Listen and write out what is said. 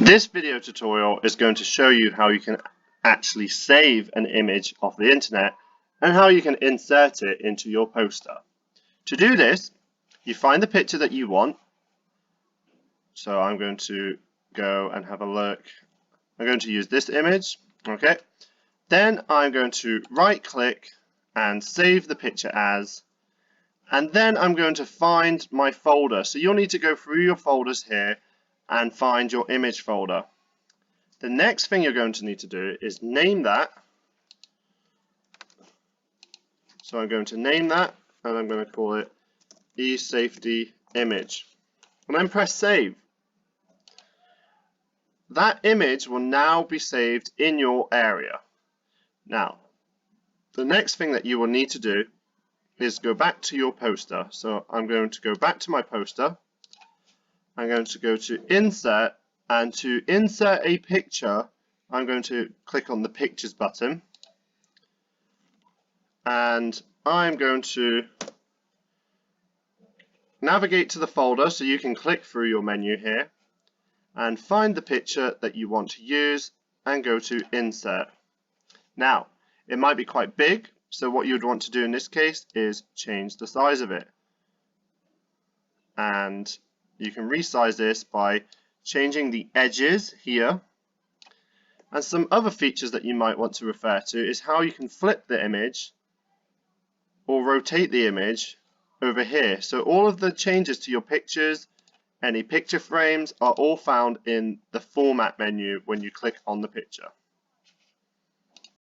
This video tutorial is going to show you how you can actually save an image off the internet and how you can insert it into your poster. To do this, you find the picture that you want. So I'm going to go and have a look. I'm going to use this image. Okay. Then I'm going to right click and save the picture as, and then I'm going to find my folder. So you'll need to go through your folders here and find your image folder. The next thing you're going to need to do is name that. So I'm going to name that and I'm going to call it eSafety image. And then press save. That image will now be saved in your area. Now, the next thing that you will need to do is go back to your poster. So I'm going to go back to my poster. I'm going to go to insert, and to insert a picture, I'm going to click on the pictures button. And I'm going to navigate to the folder, so you can click through your menu here and find the picture that you want to use and go to insert. Now, it might be quite big, so what you'd want to do in this case is change the size of it. And you can resize this by changing the edges here. And some other features that you might want to refer to is how you can flip the image or rotate the image over here. So all of the changes to your pictures, any picture frames, are all found in the format menu when you click on the picture.